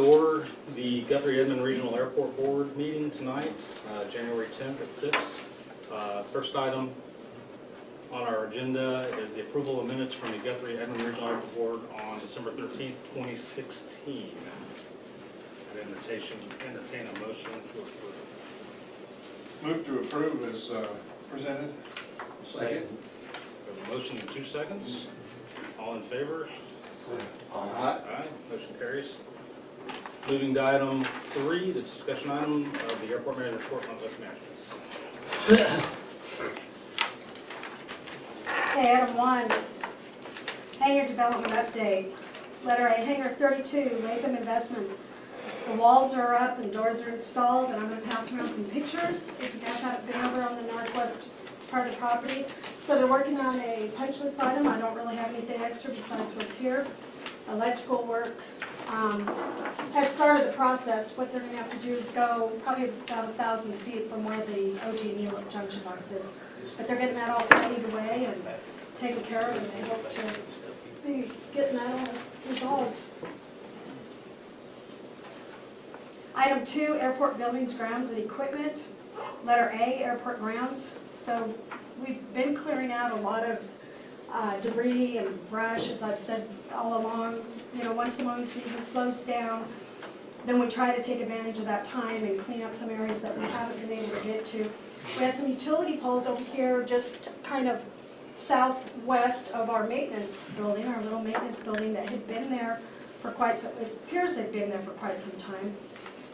Order the Guthrie Edmond Regional Airport Board meeting tonight, January 10th at 6. First item on our agenda is the approval of minutes from the Guthrie Edmond Regional Airport Board on December 13th, 2016. I'd entertain a motion to approve. Move to approve as presented. Second. We have a motion in 2 seconds. All in favor? Aye. Aye. Motion carries. Moving to item 3, the discussion item of the airport manager report on lift managements. Okay, item 1, hangar development update. Letter A, hangar 32, Latham Investments. The walls are up and doors are installed, and I'm going to pass around some pictures if you guys haven't been over on the northwest part of the property. So they're working on a punch list item. I don't really have anything extra besides what's here. Electrical work has started the process. What they're going to have to do is go probably about 1,000 feet from where the OG&E junction box is. But they're getting that all tidied away and taken care of, and they hope to be getting that all resolved. Item 2, airport buildings, grounds, and equipment. Letter A, airport grounds. So we've been clearing out a lot of debris and brush, as I've said all along. You know, once the mowing season slows down, then we try to take advantage of that time and clean up some areas that we haven't been able to get to. We had some utility poles over here just kind of southwest of our maintenance building, our little maintenance building that had been there for quite some, it appears they've been there for quite some time.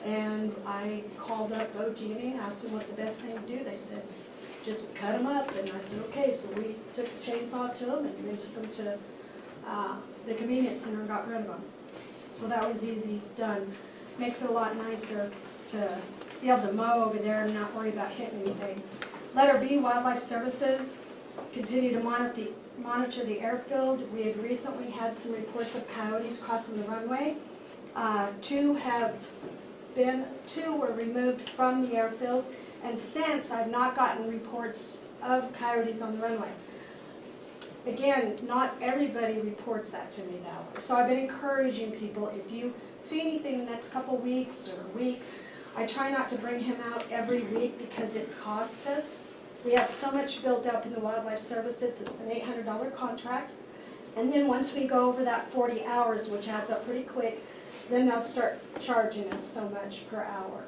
And I called up OG&E and asked them what the best thing to do. They said, just cut them up. And I said, okay. So we took the chainsaw to them and we took them to the convenience center and got rid of them. So that was easy done. Makes it a lot nicer to be able to mow over there and not worry about hitting anything. Letter B, wildlife services. Continue to monitor the airfield. We had recently had some reports of coyotes crossing the runway. Two were removed from the airfield, and since I've not gotten reports of coyotes on the runway. Again, not everybody reports that to me though. So I've been encouraging people, if you see anything the next couple weeks or weeks, I try not to bring him out every week because it costs us. We have so much built up in the wildlife services, it's an $800 contract. And then once we go over that 40 hours, which adds up pretty quick, then they'll start charging us so much per hour.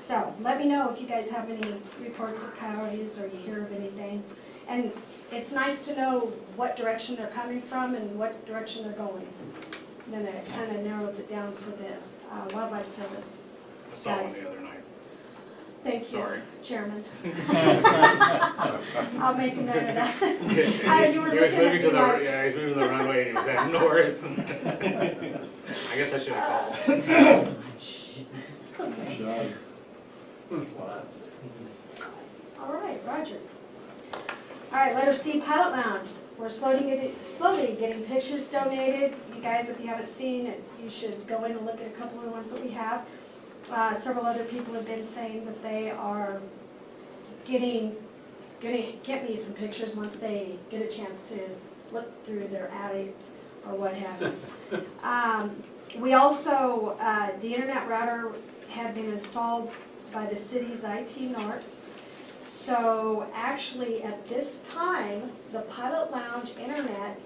So let me know if you guys have any reports of coyotes or you hear of anything. And it's nice to know what direction they're coming from and what direction they're going. Then it kind of narrows it down for the wildlife service. I saw one the other night. Thank you, Sorry. Chairman. I'll make a note of that. You were He was looking moving at to me the like, yeah, he was moving to the runway and he was heading north. I guess I should have called. all right, Roger. All right, letter C, pilot lounge. We're slowly getting pictures donated. You guys, if you haven't seen it, you should go in and look at a couple of the ones that we have. Several other people have been saying that they are gonna get me some pictures once they get a chance to look through their attic or what have you. We also, the internet router had been installed by the city's IT NARPs. So actually at this time, the pilot lounge internet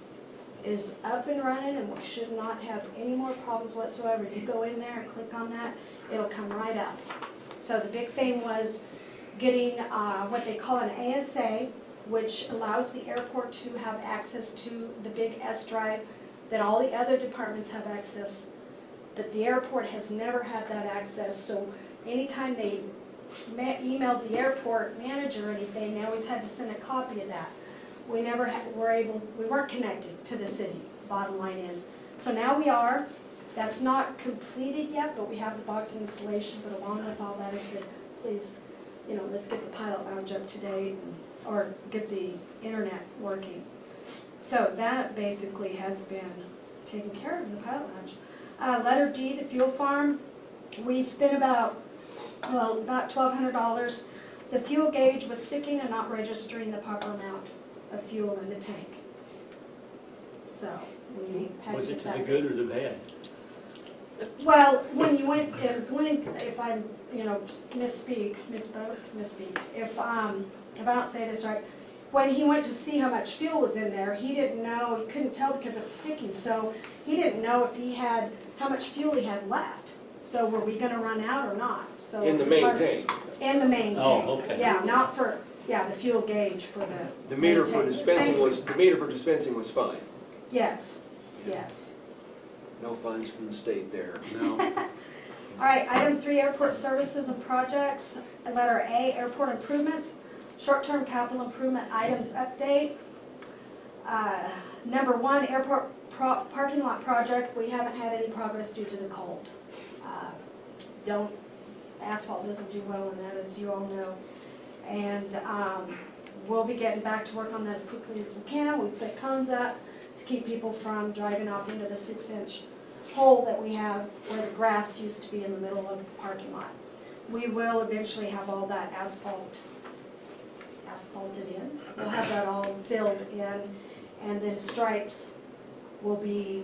is up and running and we should not have any more problems whatsoever. You go in there and click on that, it'll come right up. So the big thing was getting what they call an ASA, which allows the airport to have access to the big S drive that all the other departments have access, but the airport has never had that access. So anytime they emailed the airport manager or anything, they always had to send a copy of that. We never we weren't connected to the city, bottom line is. So now we are. That's not completed yet, but we have the box installation, but along with all that, I said, please, you know, let's get the pilot lounge up to date or get the internet working. So that basically has been taken care of in the pilot lounge. Letter D, the fuel farm. We spent about $1,200. The fuel gauge was sticking and not registering the proper amount of fuel in the tank. So we had Was to it get to that the good or fixed. the bad? Well, when you went, if I, misspeak, if I don't say this right, when he went to see how much fuel was in there, he didn't know, he couldn't tell because it was sticking, so he didn't know if he had, how much fuel he had left. So were we gonna run out or not? So In the it's main hard- tank. In the main tank. Oh, okay. Yeah, not for, the fuel gauge for The meter main for tank. dispensing Thank you. was, the meter for dispensing was fine. Yes, yes. No funds from the state there, no. All right, item 3, airport services and projects. Letter A, airport improvements, short-term capital improvement items update. Number 1, airport parking lot project, we haven't had any progress due to the cold. Asphalt doesn't do well in that, as you all know. And we'll be getting back to work on that as quickly as we can. We put cones up to keep people from driving off into the 6-inch hole that we have where the grass used to be in the middle of the parking lot. We will eventually have all that asphalted in. We'll have that all filled in, and then stripes will be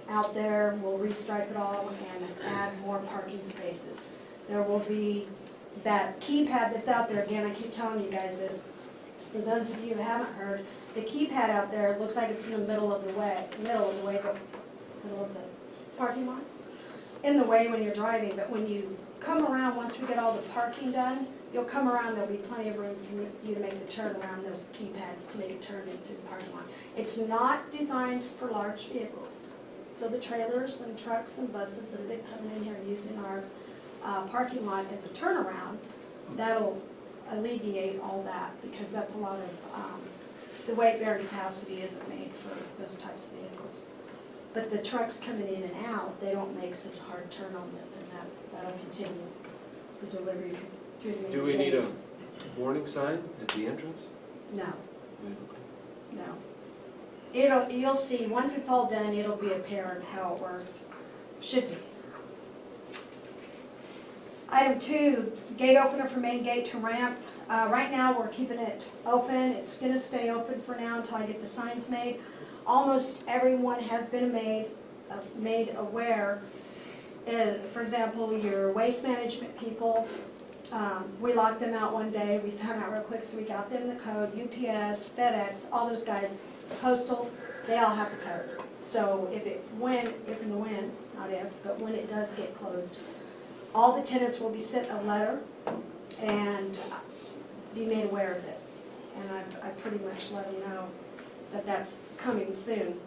out there. We'll restripe it all and add more parking spaces. There will be that keypad that's out there. Again, I keep telling you guys this. For those of you who haven't heard, the keypad out there looks like it's in the middle of the parking lot, in the way when you're driving, but when you come around, once we get all the parking done, you'll come around, there'll be plenty of room for you to make the turn around those keypads to make a turn in through the parking lot. It's not designed for large vehicles, so the trailers and trucks and buses that have been coming in here using our parking lot as a turnaround, that'll alleviate all that, because that's a lot of, the weight-bearing capacity isn't made for those types of vehicles. But the trucks coming in and out, they don't make such a hard turn on this, and that'll continue the delivery through the. Do we need a warning sign at the entrance? No, no. You'll see, once it's all done, it'll be apparent how it works. Should be. Item 2, gate opener for main gate to ramp. Right now, we're keeping it open. It's gonna stay open for now until I get the signs made. Almost everyone has been made aware. For example, your waste management people, we locked them out one day. We found out real quick, so we got them the code. UPS, FedEx, all those guys, Postal, they all have the code. So if and when, not if, but when it does get closed, all the tenants will be sent a letter and be made aware of this. And I pretty much let them know that that's coming soon.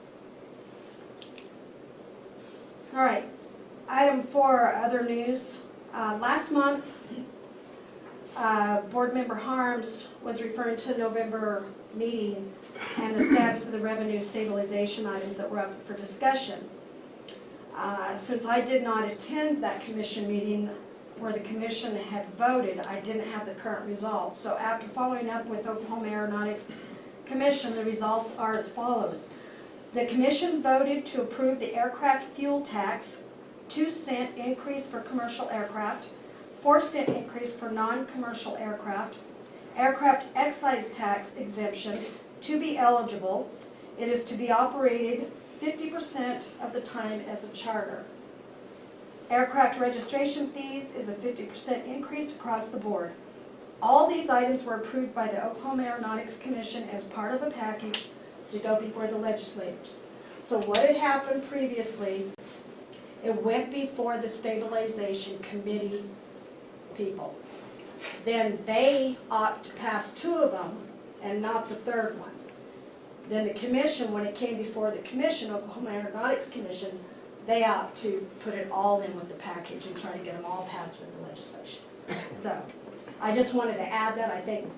All right, item 4, other news. Last month, Board Member Harms was referring to the November meeting and the status of the revenue stabilization items that were up for discussion. Since I did not attend that commission meeting where the commission had voted, I didn't have the current results. So after following up with Oklahoma Aeronautics Commission, the results are as follows. The commission voted to approve the aircraft fuel tax, 2-cent increase for commercial aircraft, 4-cent increase for non-commercial aircraft, aircraft excise tax exemption to be eligible. It is to be operated 50% of the time as a charter. Aircraft registration fees is a 50% increase across the board. All these items were approved by the Oklahoma Aeronautics Commission as part of a package to go before the legislators. So what had happened previously, it went before the stabilization committee people. Then they ought to pass 2 of them and not the 3rd one. Then the commission, when it came before the commission, Oklahoma Aeronautics Commission, they ought to put it all in with the package and try to get them all passed with the legislation. So I just wanted to add that. I think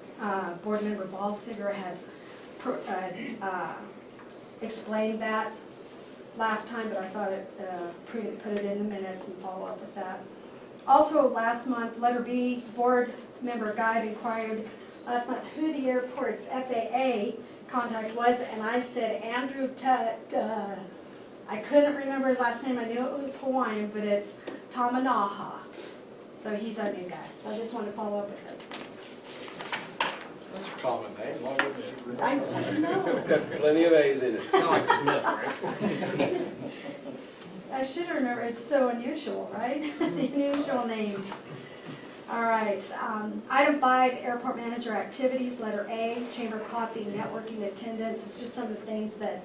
Board Member Balsiger had explained that last time, but I thought it prudent to put it in the minutes and follow up with that. Also, last month, letter B, Board Member Guide inquired last month who the airport's FAA contact was, and I said Andrew I couldn't remember his last name. I knew it was Hawaiian, but it's Tamanaha. So he's our new guy. So I just want to follow up with those things. That's a common name, why wouldn't it? I don't know. It's got plenty of A's in it. It's kind of like Smith, right? I should remember, it's so unusual, right? The unusual names. All right, item 5, airport manager activities, letter A, chamber coffee, networking attendance. It's just some of the things that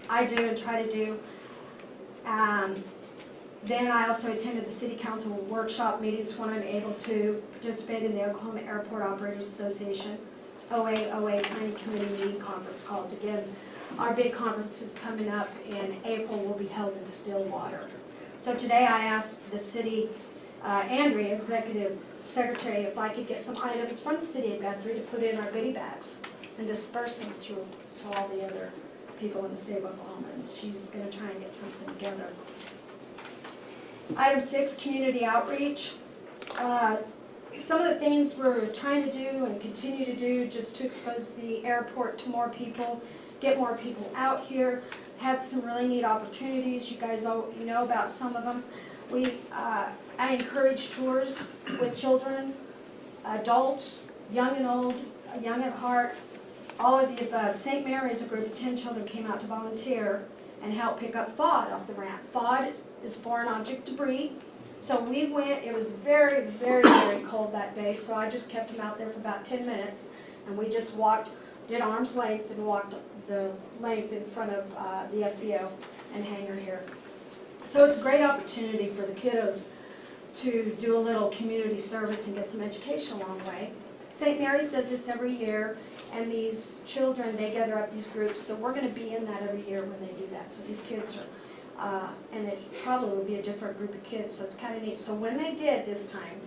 I do and try to do. Then I also attended the city council workshop meetings when I'm able to participate in the Oklahoma Airport Operators Association, OA Planning Committee meeting conference calls. Again, our big conference is coming up in April, will be held in Stillwater. So today I asked the city, Andrea, executive secretary, if I could get some items from the city of Guthrie to put in our goodie bags and disperse them through to all the other people in the state of Oklahoma, and she's going to try and get something together. Item 6, community outreach. Some of the things we're trying to do and continue to do just to expose the airport to more people, get more people out here. Had some really neat opportunities. You guys all know about some of them. I encourage tours with children, adults, young and old, young at heart, all of the above. St. Mary's, a group of 10 children came out to volunteer and help pick up FOD off the ramp. FOD is foreign object debris. So we went, it was very, very, very cold that day, so I just kept them out there for about 10 minutes, and we just walked, did arm's length and walked the length in front of the FBO and hangar here. So it's a great opportunity for the kiddos to do a little community service and get some education along the way. St. Mary's does this every year, and these children, they gather up these groups, so we're going to be in that every year when they do that. So these kids are, and it probably will be a different group of kids, so it's kind of neat. So when they did this time,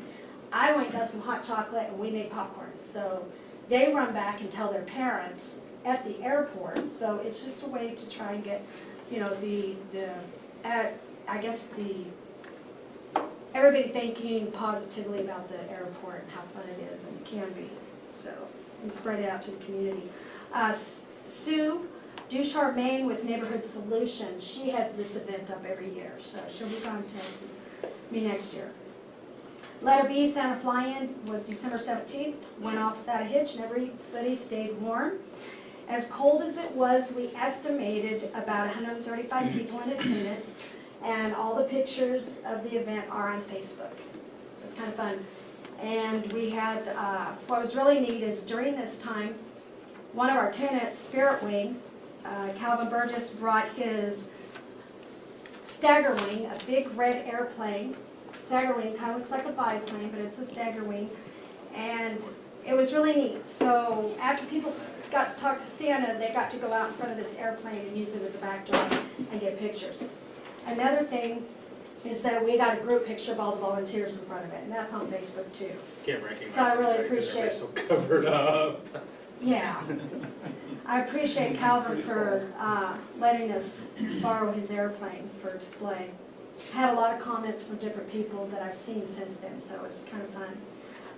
I went and got some hot chocolate, and we made popcorn. So they run back and tell their parents at the airport, so it's just a way to try and get, you know, everybody thinking positively about the airport and how fun it is and can be. So, and spread it out to the community. Sue Ducharme, Maine with Neighborhood Solutions. She heads this event up every year, so she'll be contacting me next year. Letter B, Santa Fly-In was December 17th. Went off without a hitch and everybody stayed warm. As cold as it was, we estimated about 135 people in attendance, and all the pictures of the event are on Facebook. It was kind of fun. And we had, what was really neat is during this time, one of our tenants, Spirit Wing, Calvin Burgess, brought his Stagger Wing, a big red airplane. Stagger Wing kind of looks like a biplane, but it's a Stagger Wing. And it was really neat. So after people got to talk to Santa, they got to go out in front of this airplane and use it as a backdrop and get pictures. Another thing is that we got a group picture of all the volunteers in front of it, and that's on Facebook too. Can't recognize So I really everybody 'cause appreciate- everybody's so covered up. Yeah. I appreciate Calvin for letting us borrow his airplane for display. Had a lot of comments from different people that I've seen since then, so it's kind of fun.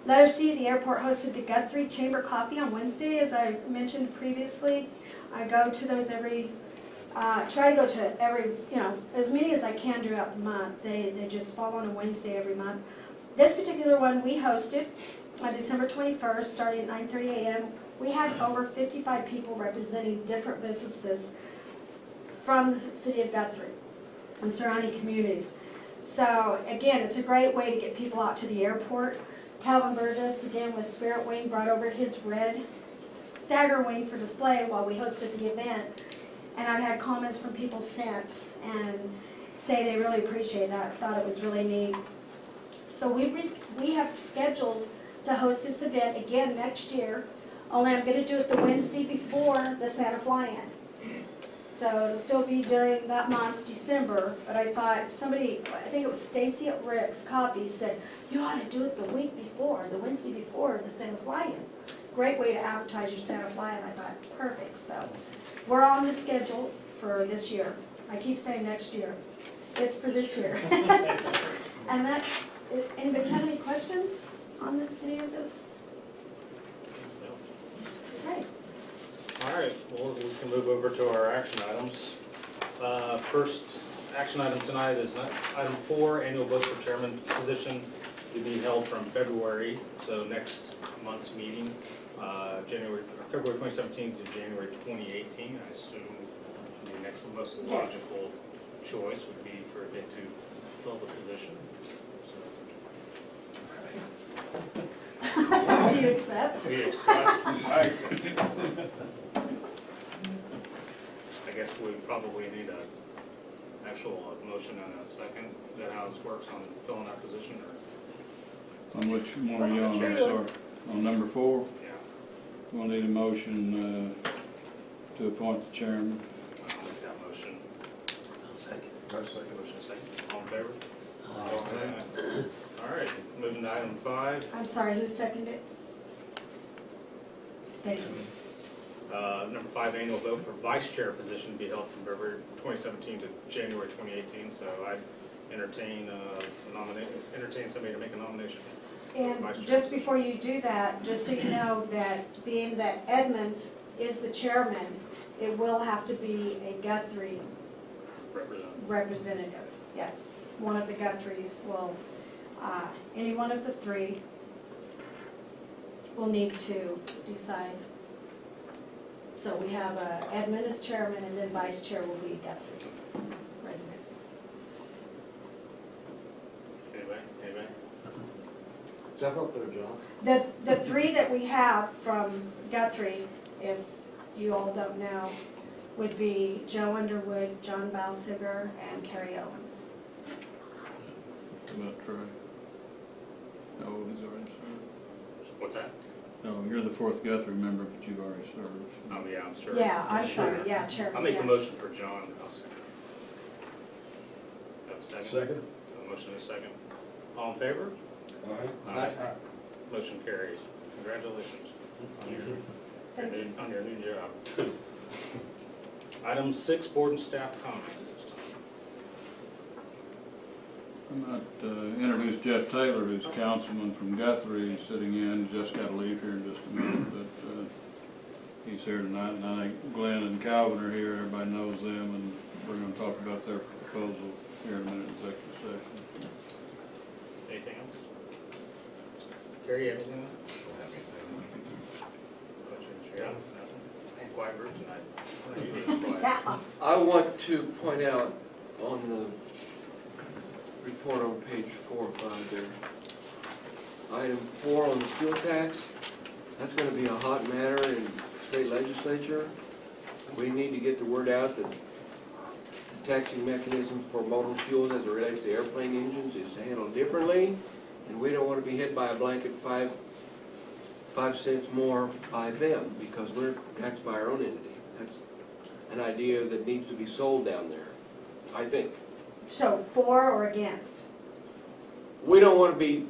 Letter C, the airport hosted the Guthrie Chamber Coffee on Wednesday, as I mentioned previously. I go to those try to go to every, as many as I can throughout the month. They just fall on a Wednesday every month. This particular one we hosted on December 21st, starting at 9:30 a.m. We had over 55 people representing different businesses from the city of Guthrie and surrounding communities. So again, it's a great way to get people out to the airport. Calvin Burgess, again with Spirit Wing, brought over his red Stagger Wing for display while we hosted the event. And I've had comments from people since and say they really appreciate that, thought it was really neat. So we have scheduled to host this event again next year, only I'm going to do it the Wednesday before the Santa Fly-In. So it'll still be during that month, December, but I thought somebody, I think it was Stacy at Rick's Coffee, said, you ought to do it the week before, the Wednesday before the Santa Fly-In. Great way to advertise your Santa Fly-In. I thought, perfect. So we're on the schedule for this year. I keep saying next year. It's for this year. And that, anybody have any questions on any of this? Okay. All right, well, we can move over to our action items. First action item tonight is item 4, annual vote for chairman position to be held from February, so next month's meeting, February 2017 to January 2018. I assume the next most logical choice would be Guthrie to fill the position. Do you accept? So we accept. I accept. I guess we probably need a actual motion and a second. Is that how this works on filling that position, or? On which one are you on, I'm sorry? On number 4, Yeah. we'll need a motion to appoint the chairman. I'll make that motion. I second. Motion second. All in favor? All right, moving to item 5. I'm sorry, who seconded it? Thank you. Number 5, annual vote for vice chair position to be held from February 2017 to January 2018. So I entertain somebody to make a nomination. And Vice chair. just before you do that, just so you know that being that Edmond is the chairman, it will have to be a Guthrie representative. Yes, one of the Guthries will, any one of the 3 will need to decide. So we have Edmond as chairman, and then vice chair will be Guthrie, president. Anybody? Step up there, John. The 3 that we have from Guthrie, if you all don't know, would be Joe Underwood, John Balsiger, and Carrie Owens. About Trey. Oh, he's already served. What's that? No, you're the 4th Guthrie member, but you've already served. Oh, yeah, I'm sure. Yeah, I'm sorry, yeah, chairman. I'll make yeah. the motion for John. I'll second. Have a second? Second. A motion and a second. All in favor? Aye. Motion carries. Congratulations on your new job. Item 6, board and staff comments at this time. I might introduce Jeff Taylor, who's councilman from Guthrie. He's sitting in, just got to leave here in just a minute, but he's here tonight. And I think Glenn and Calvin are here. Everybody knows them, and we're going to talk about their proposal here in a minute in executive session. Anything else? Carrie, anything else? Yeah, nothing. Quiet group tonight. What are you doing quiet? Yeah. I want to point out on the report on page 4 or 5 there, item 4 on the fuel tax, that's going to be a hot matter in the state legislature. We need to get the word out that the taxing mechanism for motor fuels as it relates to airplane engines is handled differently, and we don't want to be hit by a blanket 5 cents more by them, because we're taxed by our own entity. That's an idea that needs to be sold down there, I think. So for or against? We don't want to be,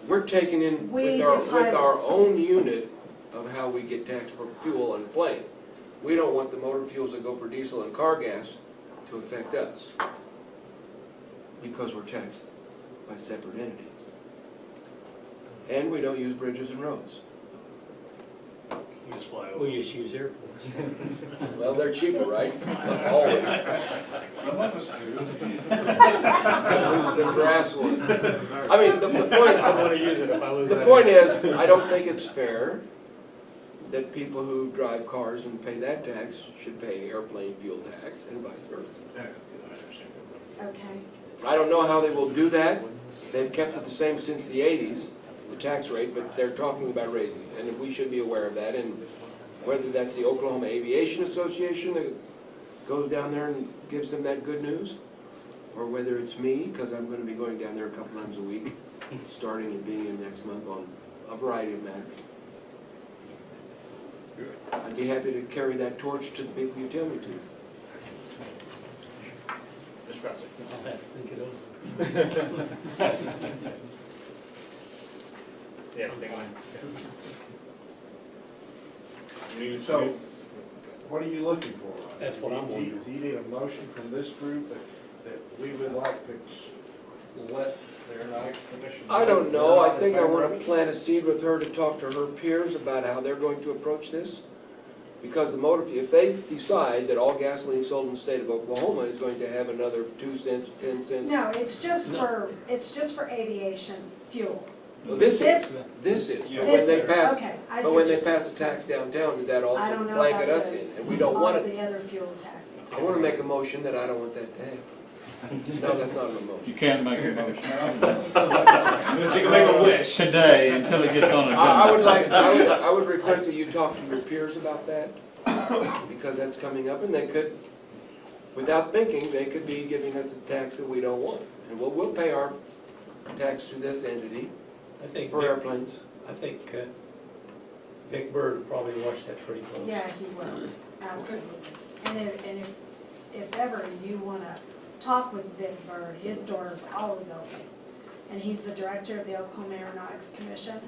we're taking in We, with the our pilots. own unit of how we get taxed for fuel on a plane. We don't want the motor fuels that go for diesel and car gas to affect us, because we're taxed by separate entities. And we don't use bridges and roads. We just fly over. We just use airports. Well, they're cheaper, right? Not always. Some of us do. The grass one. I mean, the point, I want to use it if I lose the that. point is, I don't think it's fair that people who drive cars and pay that tax should pay airplane fuel tax and vice versa. Okay. I don't know how they will do that. They've kept it the same since the 80s, the tax rate, but they're talking about raising it. And we should be aware of that. And whether that's the Oklahoma Aviation Association that goes down there and gives them that good news, or whether it's me, because I'm going to be going down there a couple times a week, starting and being in next month on a variety of matters. I'd be happy to carry that torch to the people you tell me to. Mr. Presley. I'll have to think it over. Yeah, anything on? So, what are you looking for? That's what I'm wondering. Do you need a motion from this group that we would like to let their night commission? I don't know. I think I If want they're to plant a seed with her to talk to her peers about how they're going to approach this. Because the motor, if they decide that all gasoline sold in the state of Oklahoma is going to have another 2 cents, 10 cents. No, it's just No. for aviation fuel. Well, this This- is. This is. Yeah. But when they This is, pass, okay. I see but when what they you're saying. pass a tax downtown, does that I also don't know blanket about us the- in? And we don't All want of it. the other fuel taxes. I want to make a motion that I don't want that to happen. No, that's not an emotion. You can't make a motion Unless you can make a wish. today until it gets on the agenda. I would request that you talk to your peers about that, because that's coming up, and they could, without thinking, they could be giving us a tax that we don't want. And we'll pay our tax to this entity I think, for airplanes. I think Vic Bird will probably watch that pretty close. Yeah, he will, absolutely. And if ever you wanna talk with Vic Bird, his door is always open. And he's the director of the Oklahoma Aeronautics Commission,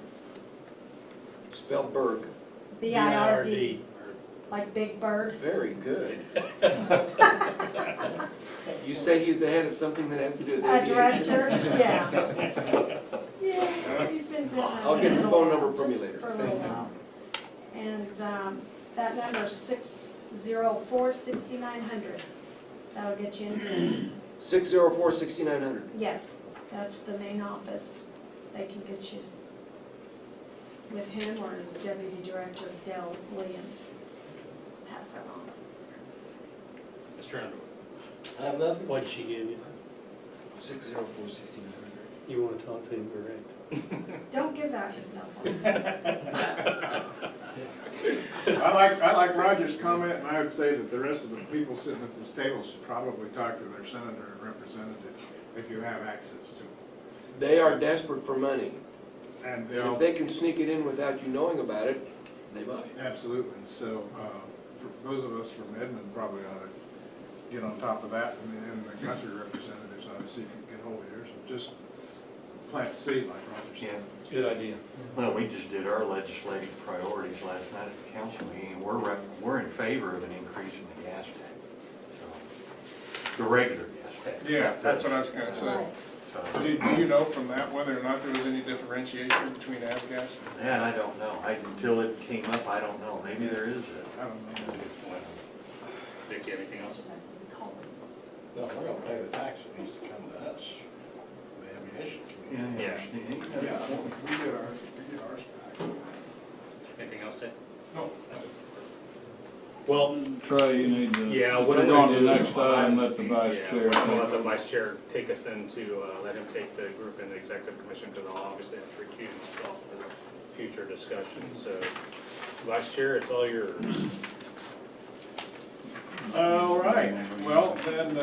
Spell Berg. BIRD, like Big Bird. Very good. You say he's the head of something that has to do with A aviation? director, yeah. Yeah, he's been doing that. I'll get the for a phone while, number from you just later. For a Thank little you. while. And that number's 604-6900. That'll get you in. 604-6900. Yes, that's the main office. They can get you with him or his deputy director, Dale Williams. Pass that on. Mr. Underwood. I have nothing. What'd she give you? 604-6900. You wanna talk to him direct? Don't give out his cell phone. I like Roger's comment, and I would say that the rest of the people sitting at this table should probably talk to their senator and representative if you have access to it. They are desperate for money. And And if they can sneak it in without you knowing about it, they might. absolutely, so, for those of us from Edmond probably ought to get on top of that, and the Guthrie representatives ought to see if you can get hold of yours, and just plant the seed like Roger Yeah, said. Good idea. well, we just did our legislative priorities last night at the council meeting, and we're in favor of an increase in the gas tax. So, the regular gas tax. Yeah, that's what I was gonna say. Right. So, Do you know from that whether or not there was any differentiation between avgas? that I don't know. Until it came up, I don't know. Maybe there is I don't That's a know. good point. Vicki, anything else? Just have to call him. No, we're gonna pay the tax that needs to come to us, the aviation community. Yeah. We get ours back. Anything else, Ted? No. Well, Trey, you need to, Yeah, if what we're I'm going gonna to the do is- next item, let the vice yeah, chair. I'm gonna let take the vice chair take us into, let him take the group into executive commission, because I'll obviously have to recuse myself for future discussion. So, vice chair, it's all yours. All right, well, then,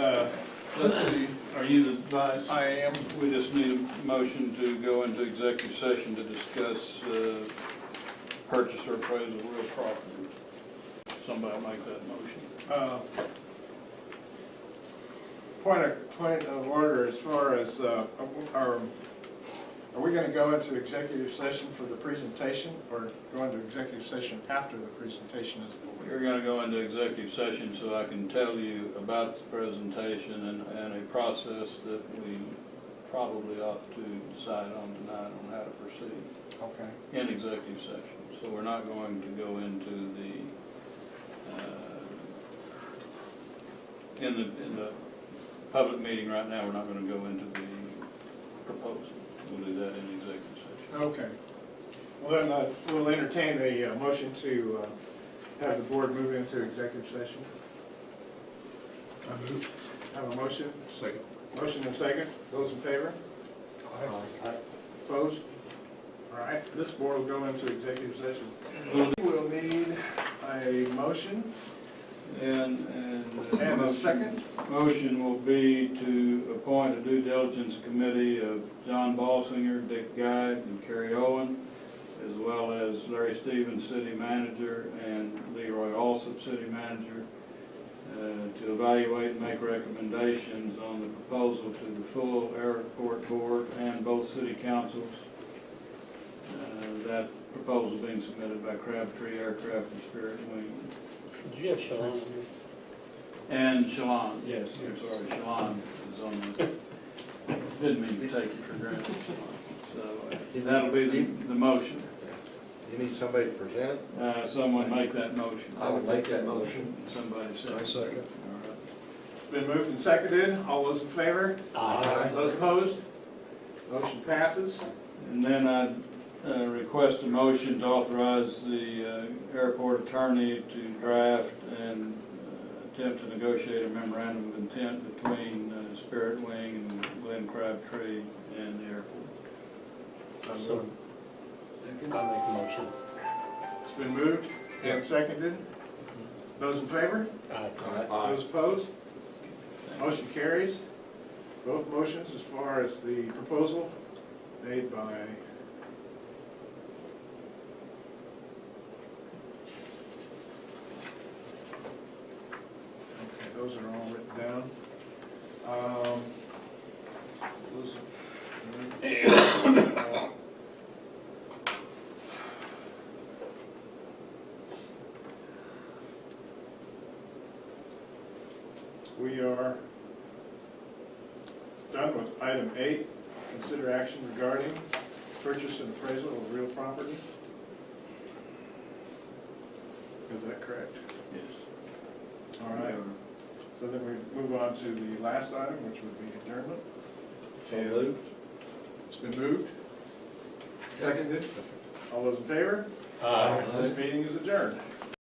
let's see, Are you the vice? I am, We just need a motion to go into executive session to discuss purchase or appraisal of real property. Somebody make that motion. point of order as far as, are we gonna go into executive session for the presentation, or go into executive session after the presentation is We're over? gonna go into executive session so I can tell you about the presentation and a process that we probably ought to decide on tonight on how to proceed Okay. in executive session. So we're not going to go into in the public meeting right now, we're not gonna go into the proposal. We'll do that in executive session. Okay. Well, then, we'll entertain a motion to have the board move into executive session. Have a motion? Second. Motion and second. Those in favor? Opposed? All right, this board will go into executive session. We'll need a motion And and a second. motion will be to appoint a due diligence committee of John Balsinger, Dick Guide, and Kerry Owen, as well as Larry Stevens, city manager, and Leroy Alsop, city manager, to evaluate and make recommendations on the proposal to the full airport board and both city councils. That proposal being submitted by Crabtree Aircraft and Spirit Wing. Did you have Sean on here? And Shalon, yes, I'm sorry, Shalon is on the, didn't mean to take you for granted, Shalon. So that'll be the motion. You need somebody to present it? Someone make that motion. I would make that motion. Somebody say. I second. All right. It's been moved and seconded. All those in favor? Aye. Those opposed? Motion passes. And then I request a motion to authorize the airport attorney to draft and attempt to negotiate a memorandum of intent between Spirit Wing and Glenn Crabtree and the airport. So, Second? I'll make a motion. It's been moved and seconded. Those in favor? Aye. Those opposed? Motion carries. Both motions as far as the proposal made by okay, those are all written down. Those we are done with item 8, consider action regarding purchase and appraisal of real property. Is that correct? Yes. All right. So then we move on to the last item, which would be adjournment. So moved. It's been moved, Seconded? all those in favor? Aye. This meeting is adjourned.